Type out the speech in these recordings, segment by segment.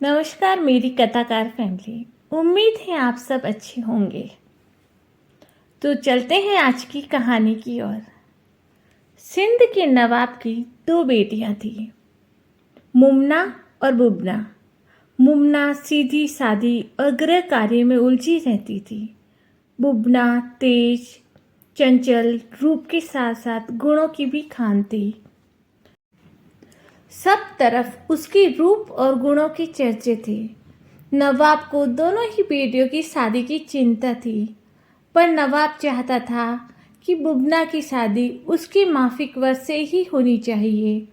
नमस्कार मेरी कथाकार फैमिली। उम्मीद है आप सब अच्छे होंगे। तो चलते हैं आज की कहानी की ओर। सिंध के नवाब की दो बेटियां थीं, मुमना और बुबना। मुमना सीधी सादी और गृह कार्य में उलझी रहती थी। बुबना तेज, चंचल, रूप के साथ साथ गुणों की भी खान थी। सब तरफ उसके रूप और गुणों के चर्चे थे। नवाब को दोनों ही बेटियों की शादी की चिंता थी, पर नवाब चाहता था कि बुबना की शादी उसके माफिक वर्ष से ही होनी चाहिए।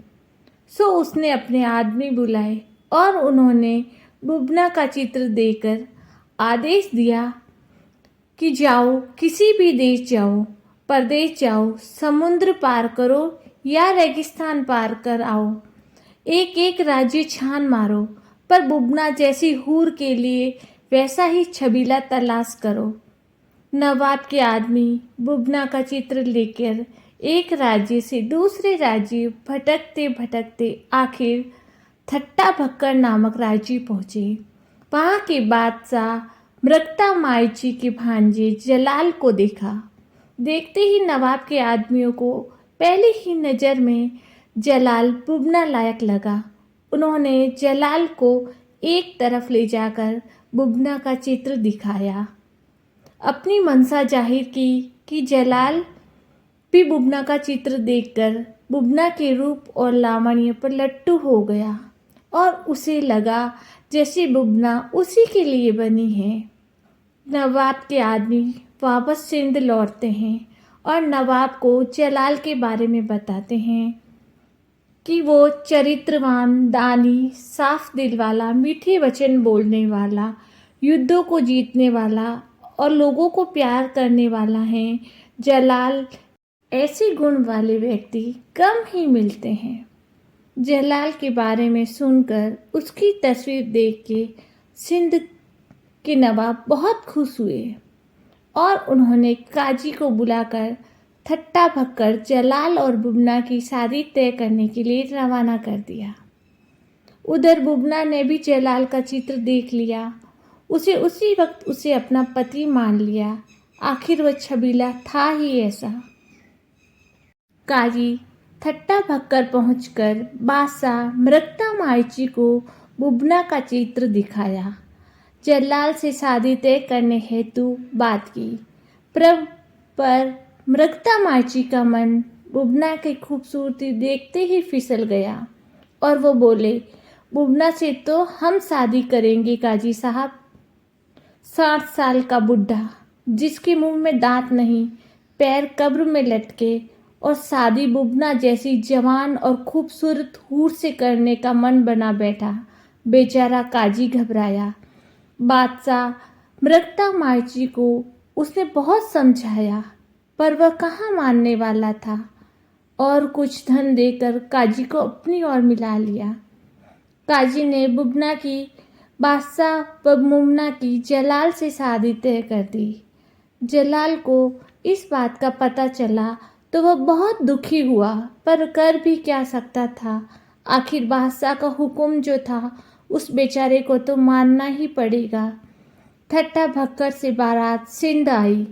सो उसने अपने आदमी बुलाए और उन्होंने बुबना का चित्र देकर आदेश दिया कि जाओ, किसी भी देश जाओ, परदेश जाओ, समुद्र पार करो या रेगिस्तान पार कर आओ, एक एक राज्य छान मारो, पर बुबना जैसी हूर के लिए वैसा ही छबीला तलाश करो। नवाब के आदमी बुबना का चित्र लेकर एक राज्य से दूसरे राज्य भटकते भटकते आखिर थट्टा भक्कर नामक राज्य पहुंचे। वहां के बादशाह मृगता मायची के भांजे जलाल को देखा। देखते ही नवाब के आदमियों को पहली ही नज़र में जलाल बुबना लायक लगा। उन्होंने जलाल को एक तरफ ले जाकर बुबना का चित्र दिखाया, अपनी मनसा जाहिर की कि जलाल भी बुबना का चित्र देखकर बुबना के रूप और लावण्य पर लट्टू हो गया और उसे लगा जैसे बुबना उसी के लिए बनी है। नवाब के आदमी वापस सिंध लौटते हैं और नवाब को जलाल के बारे में बताते हैं कि वो चरित्रवान, दानी, साफ दिल वाला, मीठे वचन बोलने वाला, युद्धों को जीतने वाला और लोगों को प्यार करने वाला है। जलाल ऐसे गुण वाले व्यक्ति कम ही मिलते हैं। जलाल के बारे में सुनकर, उसकी तस्वीर देख के सिंध के नवाब बहुत खुश हुए और उन्होंने काजी को बुलाकर थट्टा भक्कर जलाल और बुबना की शादी तय करने के लिए रवाना कर दिया। उधर बुबना ने भी जलाल का चित्र देख लिया। उसे उसी वक्त उसे अपना पति मान लिया। आखिर वह छबीला था ही ऐसा। काजी थट्टा भक्कर पहुंचकर बादशाह मृगता मायची को बुबना का चित्र दिखाया। जलाल से शादी तय करने हेतु बात की। पर मृगता मायची का मन बुबना की खूबसूरती देखते ही फिसल गया और वो बोले, बुबना से तो हम शादी करेंगे काजी साहब। 60 साल का बुढ़ा जिसके मुंह में दांत नहीं, पैर कब्र में लटके, और शादी बुबना जैसी जवान और खूबसूरत हूर से करने का मन बना बैठा। बेचारा काजी घबराया। बादशाह मृगता मायची को उसने बहुत समझाया, पर वह कहाँ मानने वाला था और कुछ धन देकर काजी को अपनी ओर मिला लिया। काजी ने बुबना की बादशाह व मुमना की जलाल से शादी तय कर दी। जलाल को इस बात का पता चला तो वह बहुत दुखी हुआ, पर कर भी क्या सकता था। आखिर बादशाह का हुक्म जो था उस बेचारे को तो मानना ही पड़ेगा। थट्टा भक्कर से बारात सिंध आई।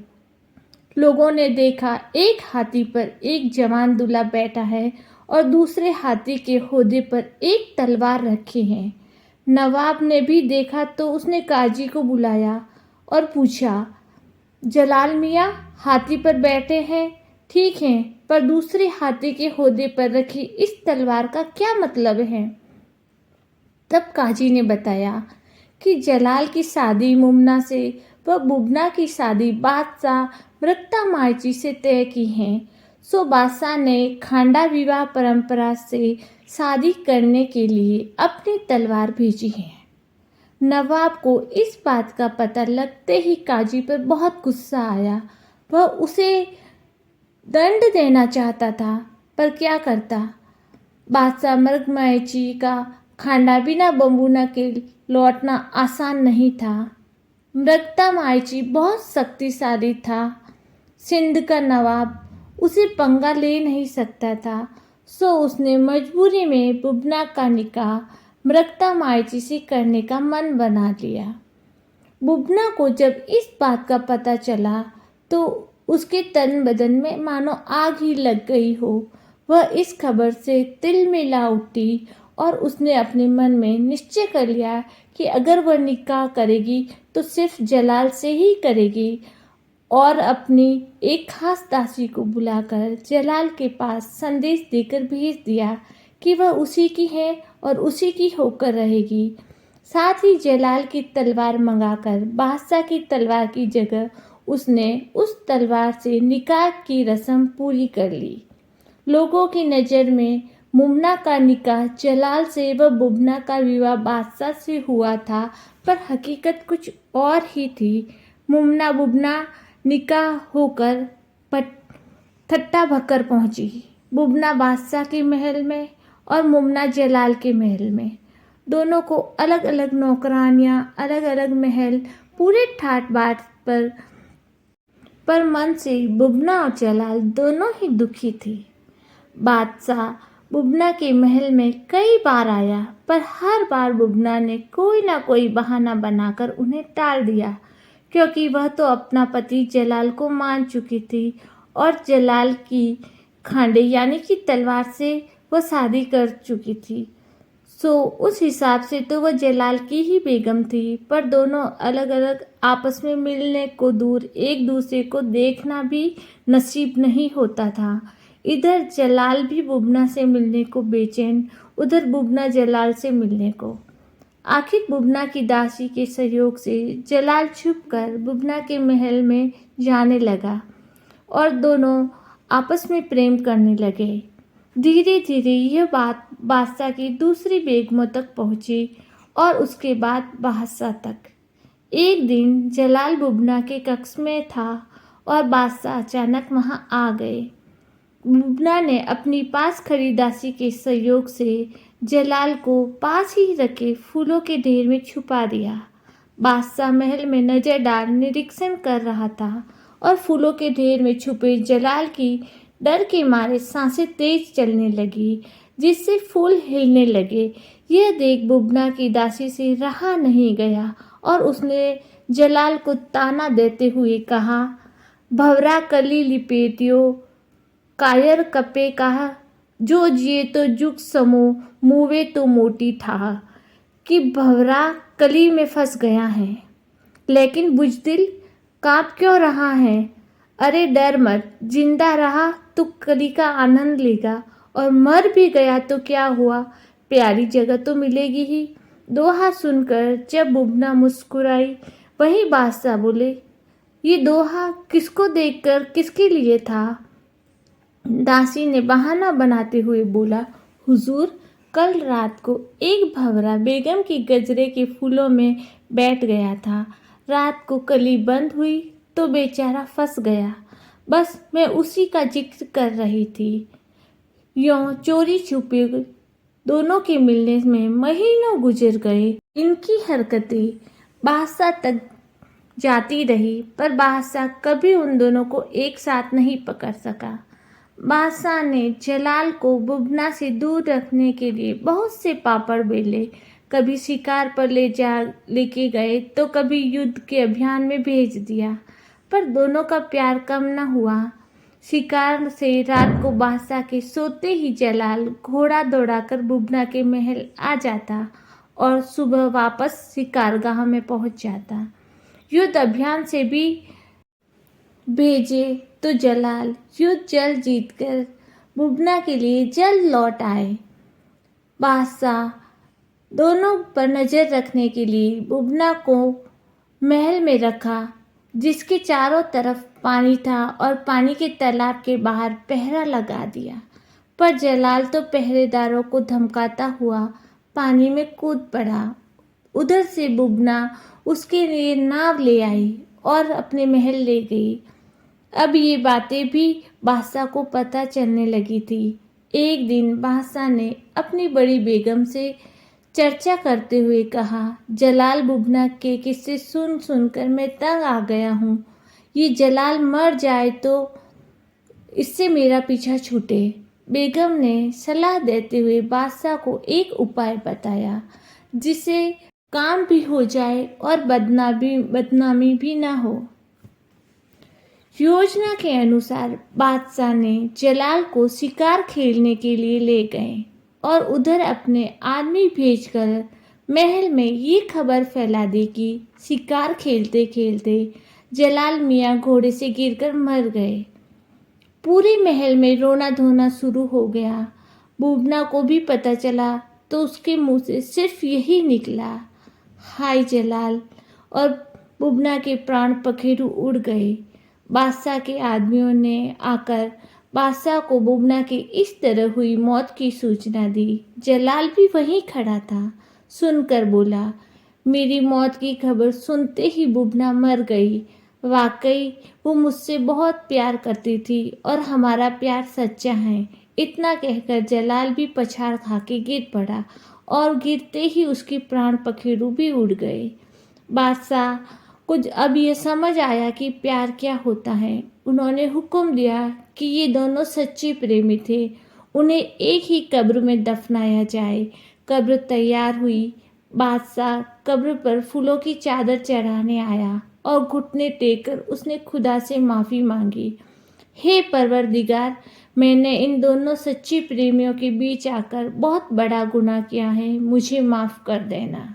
लोगों ने देखा एक हाथी पर एक जवान दूल्हा बैठा है और दूसरे हाथी के होदे पर एक तलवार रखी है। नवाब ने भी देखा तो उसने काजी को बुलाया और पूछा, जलाल मियाँ हाथी पर बैठे हैं ठीक है, पर दूसरे हाथी के होदे पर रखी इस तलवार का क्या मतलब है? तब काजी ने बताया कि जलाल की शादी मुमना से व बुबना की शादी बादशाह मृगता मायची से तय की है। सो बादशाह ने खांडा विवाह परंपरा से शादी करने के लिए अपनी तलवार भेजी है। नवाब को इस बात का पता लगते ही काजी पर बहुत गुस्सा आया। वह उसे दंड देना चाहता था, पर क्या करता। बादशाह मृगमायची का खांडा बिना बबूना के लौटना आसान नहीं था। मृगता मायची बहुत शक्तिशाली था। सिंध का नवाब उसे पंगा ले नहीं सकता था। सो उसने मजबूरी में बुबना का निकाह मृगता मायची से करने का मन बना लिया। बुबना को जब इस बात का पता चला तो उसके तन बदन में मानो आग ही लग गई हो। वह इस खबर से तिलमिला उठी और उसने अपने मन में निश्चय कर लिया कि अगर वह निकाह करेगी तो सिर्फ जलाल से ही करेगी, और अपनी एक खास दासी को बुलाकर जलाल के पास संदेश देकर भेज दिया कि वह उसी की है और उसी की होकर रहेगी। साथ ही जलाल की तलवार मंगाकर बादशाह की तलवार की जगह उसने उस तलवार से निकाह की रस्म पूरी कर ली। लोगों की नज़र में मुमना का निकाह जलाल से व बुबना का विवाह बादशाह से हुआ था, पर हकीकत कुछ और ही थी। मुमना बुबना निकाह होकर ठट्टा भक्कर पहुंची। बुबना बादशाह के महल में और मुमना जलाल के महल में। दोनों को अलग अलग नौकरानियां, अलग अलग महल, पूरे ठाट बाट पर मन से बुबना और जलाल दोनों ही दुखी थे। बादशाह बुबना के महल में कई बार आया, पर हर बार बुबना ने कोई ना कोई बहाना बनाकर उन्हें टाल दिया, क्योंकि वह तो अपना पति जलाल को मान चुकी थी और जलाल की खांडे यानी कि तलवार से वह शादी कर चुकी थी। सो उस हिसाब से तो वह जलाल की ही बेगम थी, पर दोनों अलग अलग आपस में मिलने को दूर, एक दूसरे को देखना भी नसीब नहीं होता था। इधर जलाल भी बुबना से मिलने को बेचैन, उधर बुबना जलाल से मिलने को। आखिर बुबना की दासी के सहयोग से जलाल छुपकर बुबना के महल में जाने लगा और दोनों आपस में प्रेम करने लगे। धीरे धीरे यह बात बादशाह की दूसरी बेगमों तक पहुंची और उसके बाद बादशाह तक। एक दिन जलाल बुबना के कक्ष में था और बादशाह अचानक वहां आ गए। बुबना ने अपनी पास खड़ी दासी के सहयोग से जलाल को पास ही रखे फूलों के ढेर में छुपा दिया। बादशाह महल में नजर डाल निरीक्षण कर रहा था और फूलों के ढेर में छुपे जलाल की डर के मारे सांसें तेज चलने लगी, जिससे फूल हिलने लगे। यह देख बुबना की दासी से रहा नहीं गया और उसने जलाल को ताना देते हुए कहा, भवरा कली लिपेटियो कायर कपे कहा, जो जिए तो जुग समो मुवे तो मोटी था, कि भवरा कली में फंस गया है, लेकिन बुजदिल कांप क्यों रहा है। अरे डर मत, जिंदा रहा तो कली का आनंद लेगा और मर भी गया तो क्या हुआ, प्यारी जगह तो मिलेगी ही। दोहा सुनकर जब बुबना मुस्कुराई, वहीं बादशाह बोले, ये दोहा किसको देखकर किसके लिए था। दासी ने बहाना बनाते हुए बोला, हुजूर, कल रात को एक भंवरा बेगम की गजरे के फूलों में बैठ गया था। रात को कली बंद हुई तो बेचारा फंस गया। बस मैं उसी का जिक्र कर रही थी। यों चोरी छुपे दोनों के मिलने में महीनों गुजर गए। इनकी हरकतें बादशाह तक जाती रही, पर बादशाह कभी उन दोनों को एक साथ नहीं पकड़ सका। बादशाह ने जलाल को बुबना से दूर रखने के लिए बहुत से पापड़ बेले। कभी शिकार पर लेके गए तो कभी युद्ध के अभियान में भेज दिया, पर दोनों का प्यार कम न हुआ। शिकार से रात को बादशाह के सोते ही जलाल घोड़ा दौड़ाकर बुबना के महल आ जाता और सुबह वापस शिकारगाह में पहुंच जाता। युद्ध अभियान से भी भेजे तो जलाल युद्ध जल जीतकर बुबना के लिए जल्द लौट आए। बादशाह दोनों पर नज़र रखने के लिए बुबना को महल में रखा, जिसके चारों तरफ पानी था, और पानी के तालाब के बाहर पहरा लगा दिया। पर जलाल तो पहरेदारों को धमकाता हुआ पानी में कूद पड़ा। उधर से बुबना उसके लिए नाव ले आई और अपने महल ले गई। अब ये बातें भी बादशाह को पता चलने लगी थी। एक दिन बादशाह ने अपनी बड़ी बेगम से चर्चा करते हुए कहा, जलाल बुबना के किस्से सुन सुनकर मैं तंग आ गया हूँ। ये जलाल मर जाए तो इससे मेरा पीछा छूटे। बेगम ने सलाह देते हुए बादशाह को एक उपाय बताया जिससे काम भी हो जाए और बदनामी भी ना हो। योजना के अनुसार बादशाह ने जलाल को शिकार खेलने के लिए ले गए और उधर अपने आदमी भेजकर महल में ये खबर फैला दी कि शिकार खेलते खेलते जलाल मियाँ घोड़े से गिरकर मर गए। पूरे महल में रोना धोना शुरू हो गया। बुबना को भी पता चला तो उसके मुंह से सिर्फ यही निकला, हाय जलाल, और बुबना के प्राण पखेरु उड़ गए। बादशाह के आदमियों ने आकर बादशाह को बुबना की इस तरह हुई मौत की सूचना दी। जलाल भी वहीं खड़ा था, सुनकर बोला, मेरी मौत की खबर सुनते ही बुबना मर गई। वाकई वो मुझसे बहुत प्यार करती थी और हमारा प्यार सच्चा है। इतना कहकर जलाल भी पछाड़ खा के गिर पड़ा और गिरते ही उसके प्राण पखेरु भी उड़ गए। बादशाह को अब ये समझ आया कि प्यार क्या होता है। उन्होंने हुक्म दिया कि ये दोनों सच्चे प्रेमी थे, उन्हें एक ही कब्र में दफनाया जाए। कब्र तैयार हुई। बादशाह कब्र पर फूलों की चादर चढ़ाने आया और घुटने टेककर उसने खुदा से माफ़ी मांगी। हे परवरदिगार, मैंने इन दोनों सच्चे प्रेमियों के बीच आकर बहुत बड़ा गुनाह किया है, मुझे माफ़ कर देना।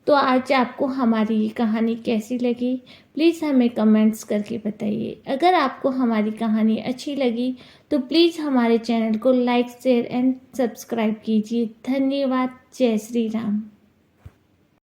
तो आज आपको हमारी ये कहानी कैसी लगी, प्लीज़ हमें कमेंट्स करके बताइए। अगर आपको हमारी कहानी अच्छी लगी तो प्लीज़ हमारे चैनल को लाइक शेयर एंड सब्सक्राइब कीजिए। धन्यवाद। जय श्री राम।